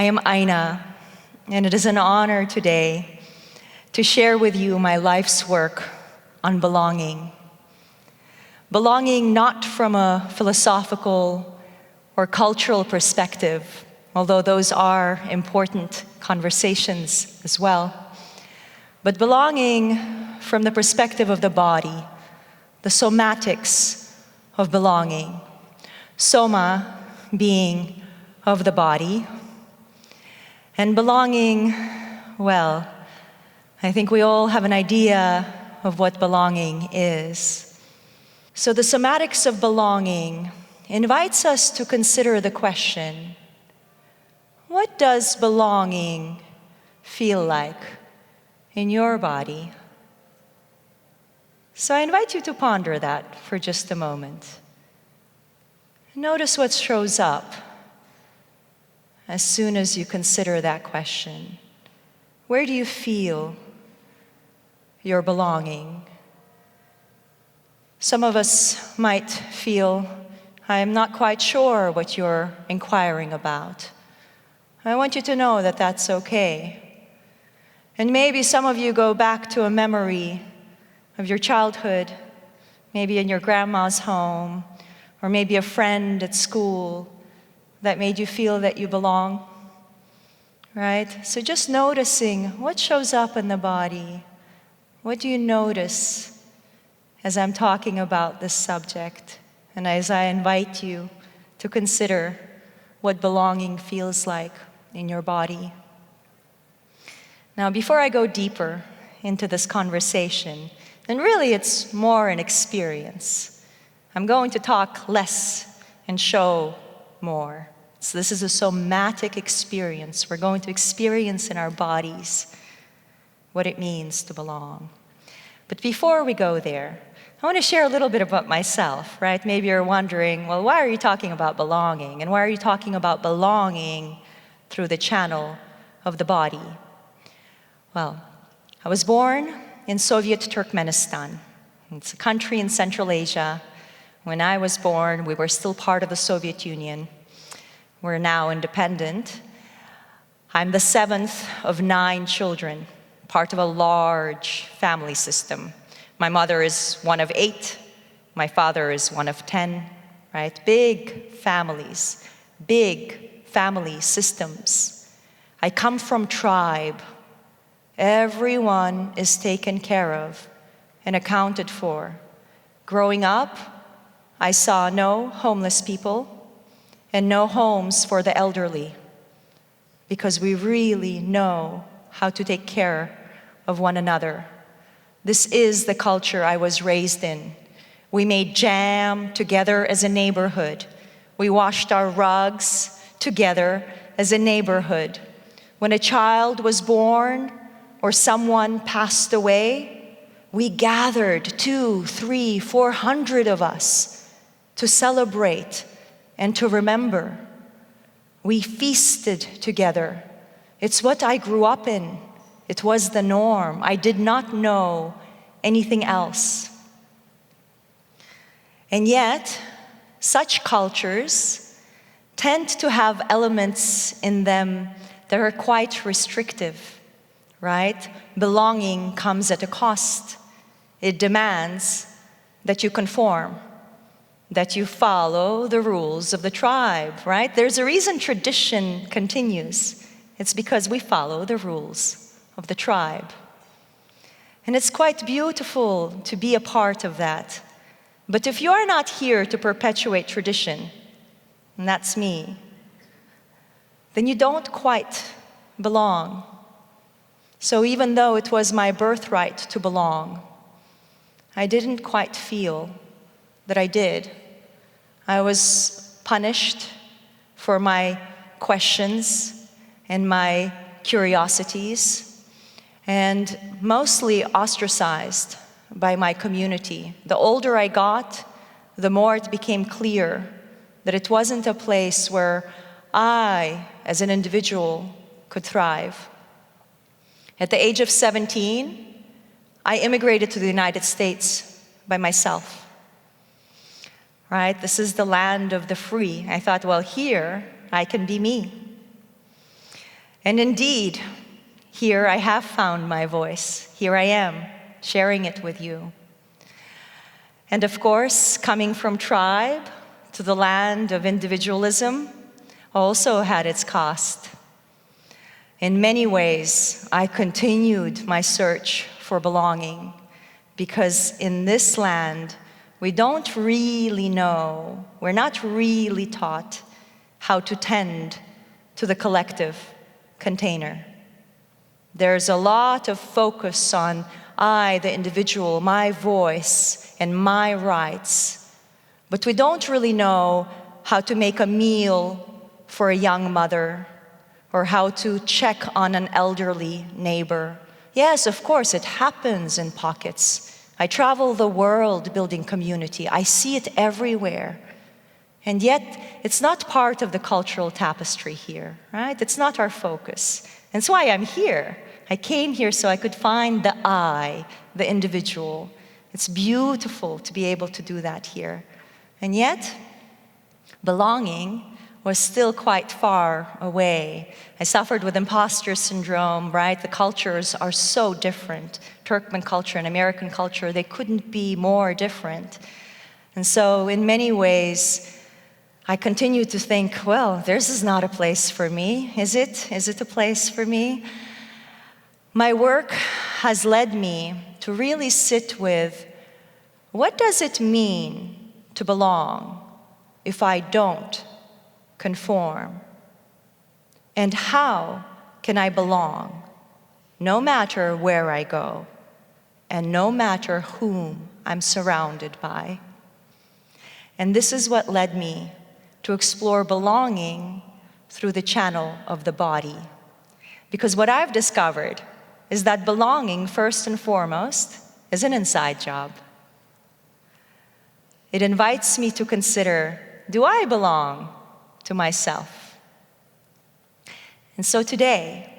I am Ayna, and it is an honor today to share with you my life's work on belonging. Belonging not from a philosophical or cultural perspective, although those are important conversations as well, but belonging from the perspective of the body, the somatics of belonging. Soma being of the body, and belonging, well, I think we all have an idea of what belonging is. So the somatics of belonging invites us to consider the question, what does belonging feel like in your body? So I invite you to ponder that for just a moment. Notice what shows up as soon as you consider that question. Where do you feel your belonging? Some of us might feel, I am not quite sure what you're inquiring about. I want you to know that that's okay. And maybe some of you go back to a memory of your childhood, maybe in your grandma's home, or maybe a friend at school that made you feel that you belong, right? So just noticing what shows up in the body. What do you notice as I'm talking about this subject and as I invite you to consider what belonging feels like in your body? Now, before I go deeper into this conversation, and really it's more an experience, I'm going to talk less and show more. So this is a somatic experience. We're going to experience in our bodies what it means to belong. But before we go there, I want to share a little bit about myself, right? Maybe you're wondering, well, why are you talking about belonging? And why are you talking about belonging through the channel of the body? Well, I was born in Soviet Turkmenistan. It's a country in Central Asia. When I was born, we were still part of the Soviet Union. We're now independent. I'm the seventh of 9 children, part of a large family system. My mother is one of 8. My father is one of 10, right? Big families, big family systems. I come from tribe. Everyone is taken care of and accounted for. Growing up, I saw no homeless people and no homes for the elderly, because we really know how to take care of one another. This is the culture I was raised in. We made jam together as a neighborhood. We washed our rugs together as a neighborhood. When a child was born or someone passed away, we gathered 200, 300, 400 of us to celebrate and to remember. We feasted together. It's what I grew up in. It was the norm. I did not know anything else. And yet, such cultures tend to have elements in them that are quite restrictive, right? Belonging comes at a cost. It demands that you conform, that you follow the rules of the tribe, right? There's a reason tradition continues. It's because we follow the rules of the tribe. And it's quite beautiful to be a part of that. But if you're not here to perpetuate tradition, and that's me, then you don't quite belong. So even though it was my birthright to belong, I didn't quite feel that I did. I was punished for my questions and my curiosities, and mostly ostracized by my community. The older I got, the more it became clear that it wasn't a place where I, as an individual, could thrive. At the age of 17, I immigrated to the United States by myself. Right? This is the land of the free. I thought, well, here I can be me. And indeed, here I have found my voice. Here I am, sharing it with you. And of course, coming from tribe to the land of individualism also had its cost. In many ways, I continued my search for belonging, because in this land, we don't really know, we're not really taught how to tend to the collective container. There's a lot of focus on I, the individual, my voice, and my rights. But we don't really know how to make a meal for a young mother, or how to check on an elderly neighbor. Yes, of course, it happens in pockets. I travel the world building community. I see it everywhere. And yet, it's not part of the cultural tapestry here, right? It's not our focus. And that's why I'm here. I came here so I could find the I, the individual. It's beautiful to be able to do that here. And yet, belonging was still quite far away. I suffered with imposter syndrome, right? The cultures are so different. Turkmen culture and American culture, they couldn't be more different. And so in many ways, I continue to think, well, this is not a place for me, is it? Is it a place for me? My work has led me to really sit with, what does it mean to belong if I don't conform? And how can I belong no matter where I go and no matter whom I'm surrounded by? And this is what led me to explore belonging through the channel of the body. Because what I've discovered is that belonging, first and foremost, is an inside job. It invites me to consider, do I belong to myself? And so today,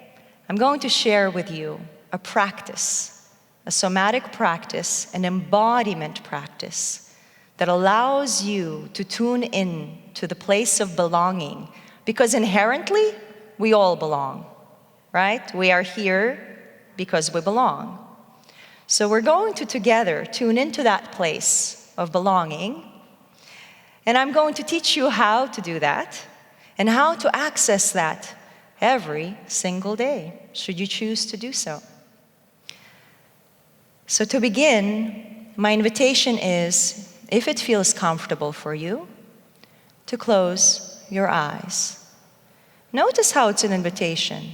I'm going to share with you a practice, a somatic practice, an embodiment practice that allows you to tune in to the place of belonging, because inherently, we all belong, right? We are here because we belong. So we're going to together tune into that place of belonging, and I'm going to teach you how to do that and how to access that every single day, should you choose to do so. So to begin, my invitation is, if it feels comfortable for you, to close your eyes. Notice how it's an invitation.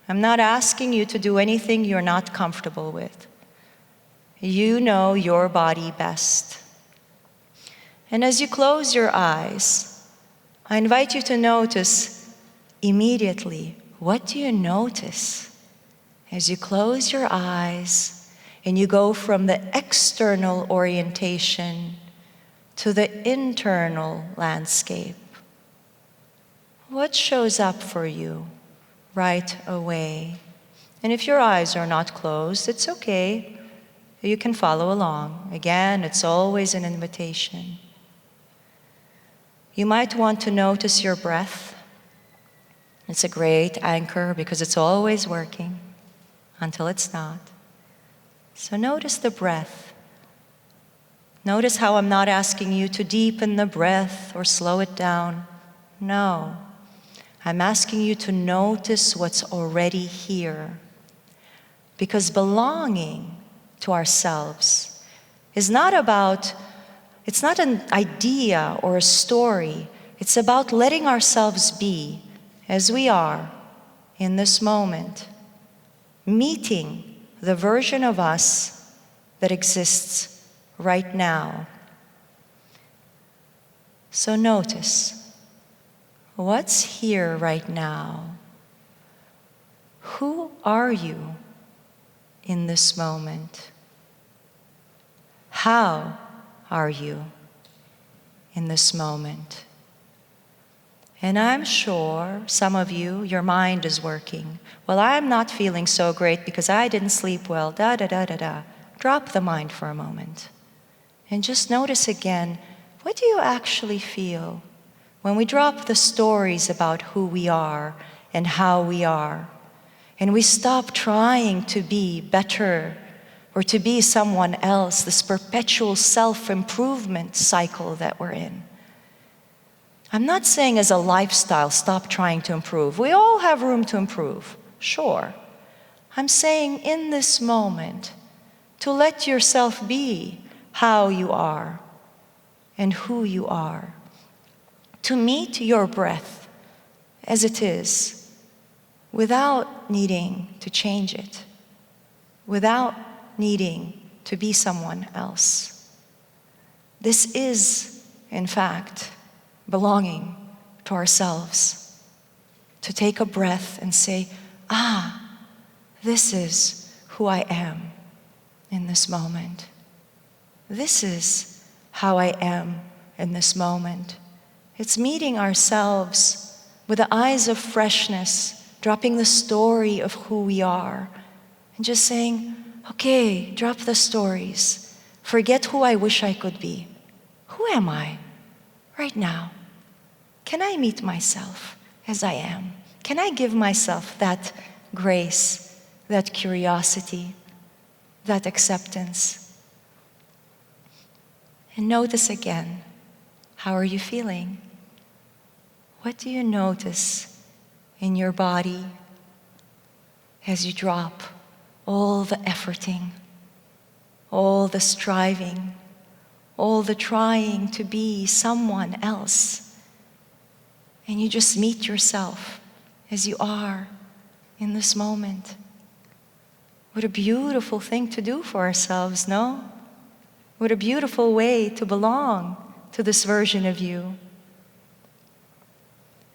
I'm not asking you to do anything you're not comfortable with. You know your body best. And as you close your eyes, I invite you to notice immediately, what do you notice as you close your eyes and you go from the external orientation to the internal landscape? What shows up for you right away? And if your eyes are not closed, it's okay. You can follow along. Again, it's always an invitation. You might want to notice your breath. It's a great anchor because it's always working until it's not. So notice the breath. Notice how I'm not asking you to deepen the breath or slow it down. No. I'm asking you to notice what's already here. Because belonging to ourselves is not about, it's not an idea or a story. It's about letting ourselves be as we are in this moment, meeting the version of us that exists right now. So notice, what's here right now? Who are you in this moment? How are you in this moment? And I'm sure some of you, your mind is working. Well, I'm not feeling so great because I didn't sleep well, da-da-da-da-da. Drop the mind for a moment. And just notice again, what do you actually feel when we drop the stories about who we are and how we are. And we stop trying to be better or to be someone else, this perpetual self-improvement cycle that we're in. I'm not saying as a lifestyle, stop trying to improve. We all have room to improve, sure. I'm saying in this moment, to let yourself be how you are and who you are. To meet your breath as it is, without needing to change it, without needing to be someone else. This is, in fact, belonging to ourselves. To take a breath and say, this is who I am in this moment. This is how I am in this moment. It's meeting ourselves with the eyes of freshness, dropping the story of who we are, and just saying, okay, drop the stories. Forget who I wish I could be. Who am I right now? Can I meet myself as I am? Can I give myself that grace, that curiosity, that acceptance? And notice again, how are you feeling? What do you notice in your body as you drop all the efforting, all the striving, all the trying to be someone else, and you just meet yourself as you are in this moment? What a beautiful thing to do for ourselves, no? What a beautiful way to belong to this version of you.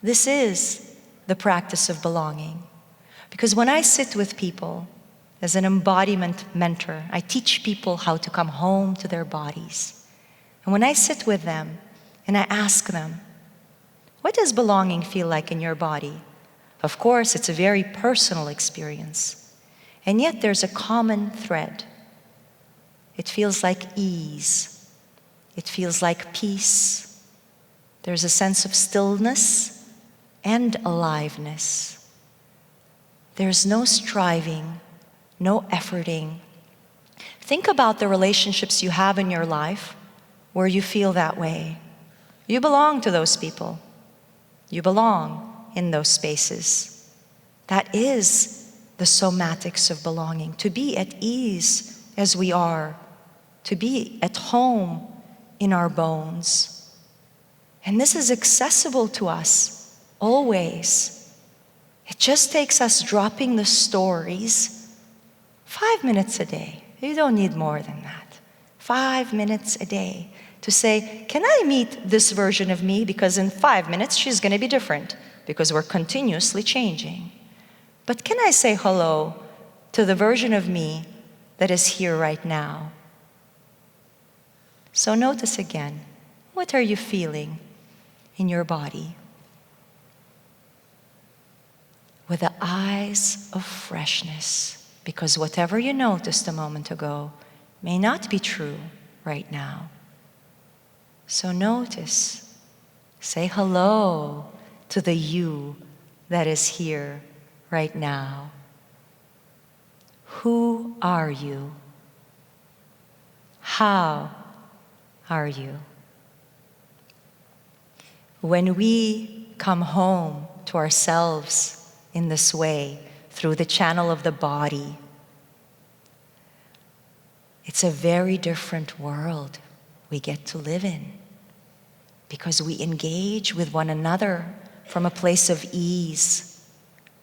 This is the practice of belonging. Because when I sit with people as an embodiment mentor, I teach people how to come home to their bodies. And when I sit with them and I ask them, what does belonging feel like in your body? Of course, it's a very personal experience. And yet there's a common thread. It feels like ease. It feels like peace. There's a sense of stillness and aliveness. There's no striving, no efforting. Think about the relationships you have in your life where you feel that way. You belong to those people. You belong in those spaces. That is the somatics of belonging, to be at ease as we are, to be at home in our bones. And this is accessible to us always. It just takes us dropping the stories 5 minutes a day. You don't need more than that. 5 minutes a day to say, can I meet this version of me? Because in 5 minutes, she's going to be different because we're continuously changing. But can I say hello to the version of me that is here right now? So notice again, what are you feeling in your body? With the eyes of freshness, because whatever you noticed a moment ago may not be true right now. So notice, say hello to the you that is here right now. Who are you? How are you? When we come home to ourselves in this way, through the channel of the body, it's a very different world we get to live in, because we engage with one another from a place of ease,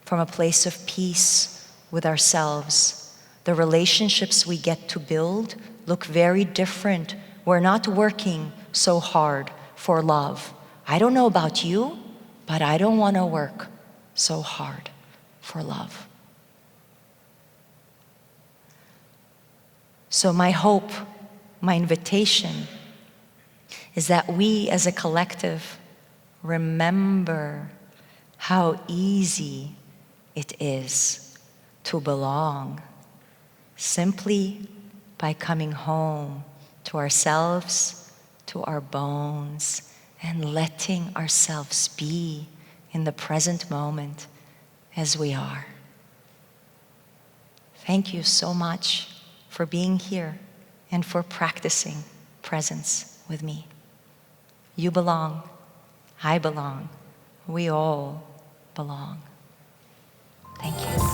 from a place of peace with ourselves. The relationships we get to build look very different. We're not working so hard for love. I don't know about you, but I don't want to work so hard for love. So my hope, my invitation is that we as a collective remember how easy it is to belong simply by coming home to ourselves, to our bones, and letting ourselves be in the present moment as we are. Thank you so much for being here and for practicing presence with me. You belong. I belong. We all belong. Thank you.